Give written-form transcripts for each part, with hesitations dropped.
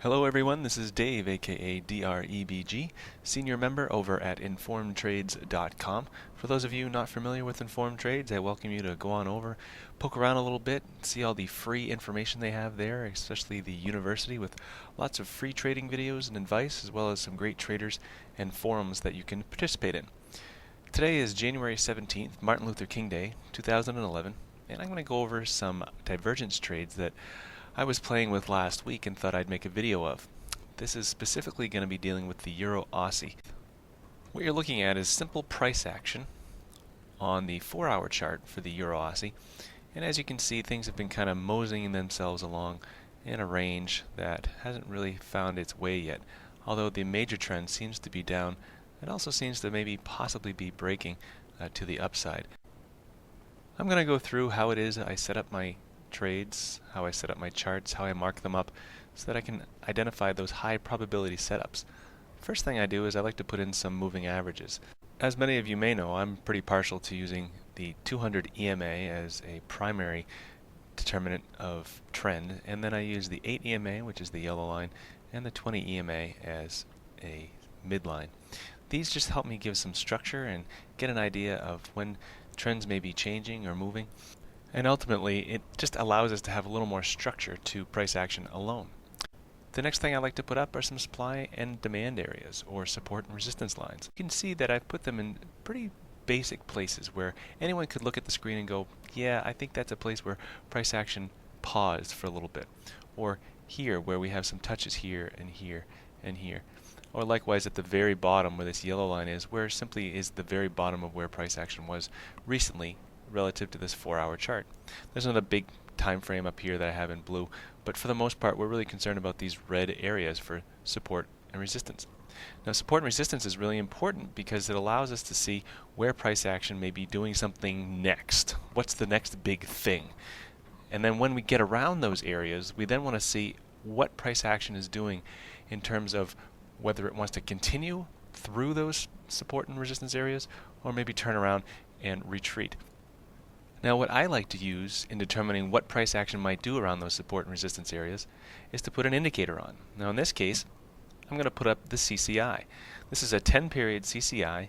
Hello everyone, this is Dave, aka DREBG, senior member over at informedtrades.com. For those of you not familiar with Informed Trades, I welcome you to go on over, poke around a little bit, see all the free information they have there, especially the university with lots of free trading videos and advice, as well as some great traders and forums that you can participate in. Today is January 17th, Martin Luther King Day, 2011, and I'm going to go over some divergence trades that I was playing with last week and thought I'd make a video of. This is specifically going to be dealing with the Euro Aussie. What you're looking at is simple price action on the 4-hour chart for the Euro Aussie, and as you can see, things have been kind of moseying themselves along in a range that hasn't really found its way yet. Although the major trend seems to be down, it also seems to maybe possibly be breaking to the upside. I'm going to go through how it is I set up my trades, how I set up my charts, how I mark them up, so that I can identify those high probability setups. First thing I do is I like to put in some moving averages. As many of you may know, I'm pretty partial to using the 200 EMA as a primary determinant of trend, and then I use the 8 EMA, which is the yellow line, and the 20 EMA as a midline. These just help me give some structure and get an idea of when trends may be changing or moving. And ultimately, it just allows us to have a little more structure to price action alone. The next thing I like to put up are some supply and demand areas, or support and resistance lines. You can see that I've put them in pretty basic places where anyone could look at the screen and go, yeah, I think that's a place where price action paused for a little bit. Or here, where we have some touches here and here and here. Or likewise at the very bottom where this yellow line is, where simply is the very bottom of where price action was recently relative to this 4-hour chart. There's another big time frame up here that I have in blue, but for the most part we're really concerned about these red areas for support and resistance. Now support and resistance is really important because it allows us to see where price action may be doing something next. What's the next big thing? And then when we get around those areas, we then want to see what price action is doing in terms of whether it wants to continue through those support and resistance areas or maybe turn around and retreat. Now what I like to use in determining what price action might do around those support and resistance areas is to put an indicator on. Now in this case, I'm going to put up the CCI. This is a 10-period CCI.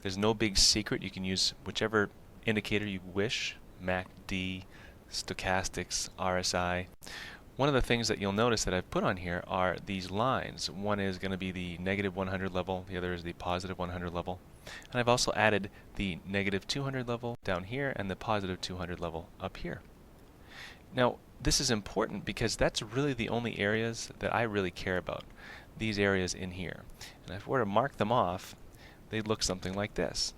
There's no big secret. You can use whichever indicator you wish, MACD, stochastics, RSI. One of the things that you'll notice that I've put on here are these lines. One is going to be the negative 100 level, the other is the positive 100 level. And I've also added the negative 200 level down here and the positive 200 level up here. Now this is important because that's really the only areas that I really care about, these areas in here. And if I were to mark them off, they'd look something like this.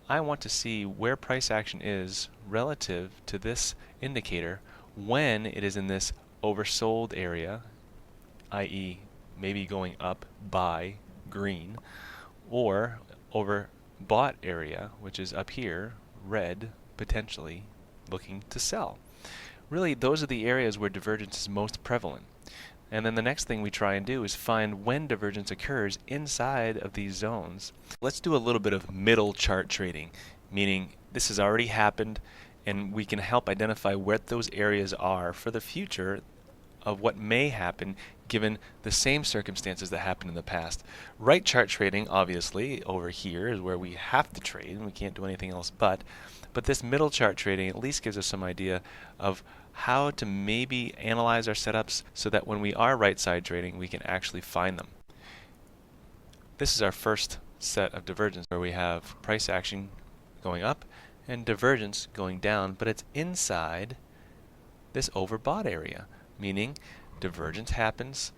I want to see where price action is relative to this indicator when it is in this oversold area, i.e. maybe going up by green, or overbought area, which is up here, red, potentially looking to sell. Really, those are the areas where divergence is most prevalent. And then the next thing we try and do is find when divergence occurs inside of these zones. Let's do a little bit of middle chart trading, meaning this has already happened and we can help identify what those areas are for the future of what may happen given the same circumstances that happened in the past. Right chart trading, obviously, over here is where we have to trade and we can't do anything else but this middle chart trading at least gives us some idea of how to maybe analyze our setups so that when we are right side trading we can actually find them. This is our first set of divergence where we have price action going up and divergence going down, but it's inside this overbought area, meaning divergence happens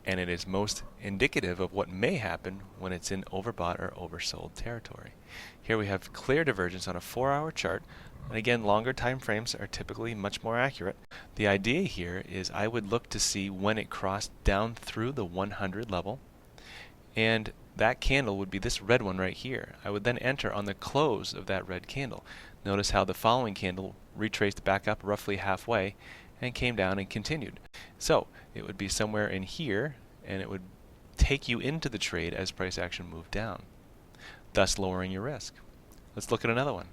and it is most indicative of what may happen when it's in overbought or oversold territory. Here we have clear divergence on a 4-hour chart, and again longer time frames are typically much more accurate. The idea here is I would look to see when it crossed down through the 100 level, and that candle would be this red one right here. I would then enter on the close of that red candle. Notice how the following candle retraced back up roughly halfway and came down and continued. So it would be somewhere in here and it would take you into the trade as price action moved down, thus lowering your risk. Let's look at another one.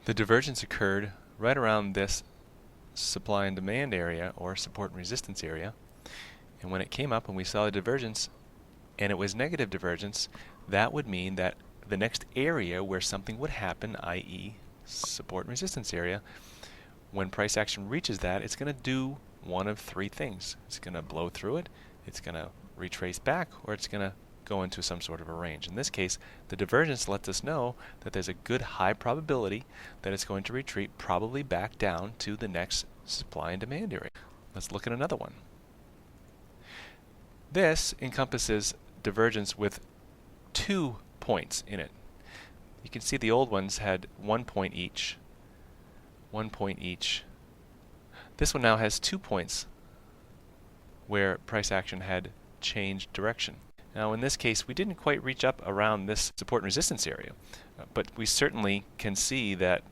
The divergence occurred right around this supply and demand area, or support and resistance area. And when it came up and we saw the divergence, and it was negative divergence, that would mean that the next area where something would happen, i.e. support and resistance area, when price action reaches that, it's going to do one of three things. It's going to blow through it, it's going to retrace back, or it's going to go into some sort of a range. In this case, the divergence lets us know that there's a good high probability that it's going to retreat probably back down to the next supply and demand area. Let's look at another one. This encompasses divergence with 2 points in it. You can see the old ones had 1 point each. 1 point each. This one now has 2 points where price action had changed direction. Now in this case, we didn't quite reach up around this support and resistance area, but we certainly can see that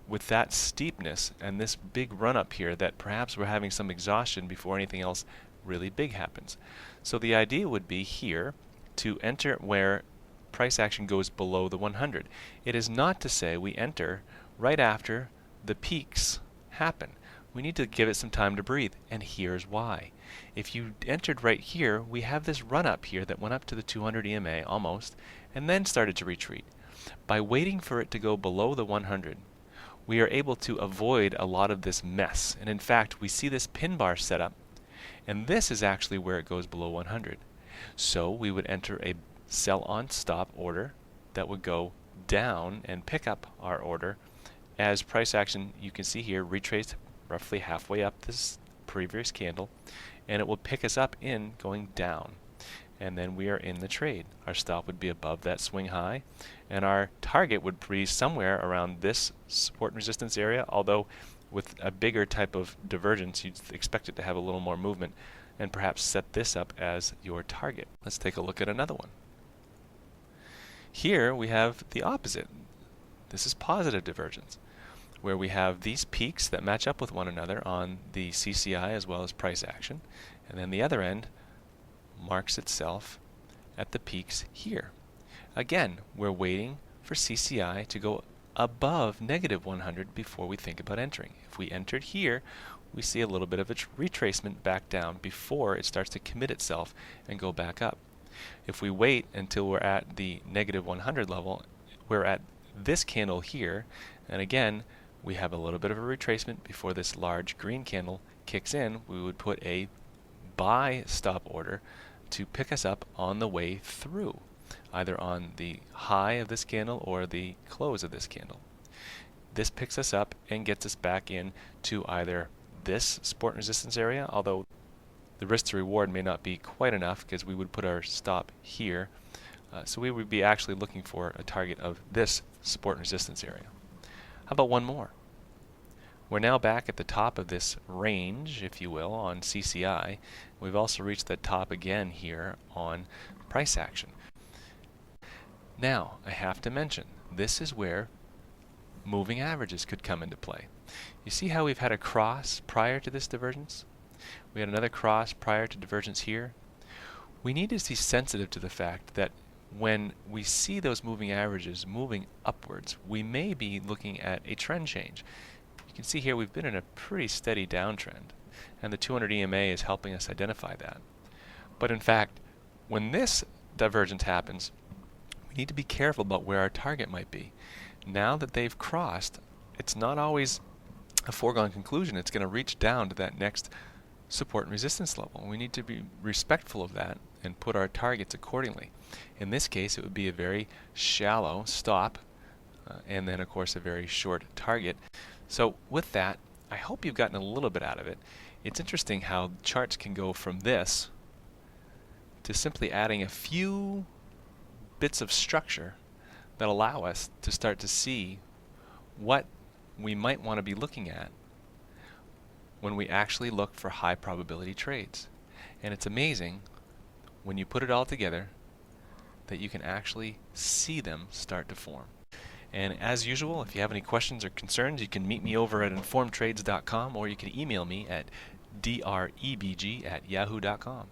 with that steepness and this big run up here, that perhaps we're having some exhaustion before anything else really big happens. So the idea would be here to enter where price action goes below the 100. It is not to say we enter right after the peaks happen. We need to give it some time to breathe, and here's why. If you entered right here, we have this run up here that went up to the 200 EMA almost, and then started to retreat. By waiting for it to go below the 100, we are able to avoid a lot of this mess. And in fact, we see this pin bar set up, and this is actually where it goes below 100. So we would enter a sell on stop order that would go down and pick up our order as price action, you can see here, retraced roughly halfway up this previous candle, and it will pick us up in going down, and then we are in the trade. Our stop would be above that swing high, and our target would be somewhere around this support and resistance area, although with a bigger type of divergence you'd expect it to have a little more movement, and perhaps set this up as your target. Let's take a look at another one. Here we have the opposite. This is positive divergence, where we have these peaks that match up with one another on the CCI as well as price action, and then the other end marks itself at the peaks here. Again, we're waiting for CCI to go above negative 100 before we think about entering. If we entered here, we see a little bit of a retracement back down before it starts to commit itself and go back up. If we wait until we're at the negative 100 level, we're at this candle here, and again, we have a little bit of a retracement before this large green candle kicks in. We would put a buy stop order to pick us up on the way through, either on the high of this candle or the close of this candle. This picks us up and gets us back in to either this support and resistance area, although the risk to reward may not be quite enough because we would put our stop here. So we would be actually looking for a target of this support and resistance area. How about one more? We're now back at the top of this range, if you will, on CCI. We've also reached the top again here on price action. Now, I have to mention, this is where moving averages could come into play. You see how we've had a cross prior to this divergence? We had another cross prior to divergence here. We need to be sensitive to the fact that when we see those moving averages moving upwards, we may be looking at a trend change. You can see here we've been in a pretty steady downtrend, and the 200 EMA is helping us identify that. But in fact, when this divergence happens, we need to be careful about where our target might be. Now that they've crossed, it's not always a foregone conclusion it's going to reach down to that next support and resistance level. We need to be respectful of that and put our targets accordingly. In this case, it would be a very shallow stop and then of course a very short target. So with that, I hope you've gotten a little bit out of it. It's interesting how charts can go from this to simply adding a few bits of structure that allow us to start to see what we might want to be looking at when we actually look for high probability trades. And it's amazing when you put it all together that you can actually see them start to form. And as usual, if you have any questions or concerns, you can meet me over at informedtrades.com, or you can email me at drebg@yahoo.com.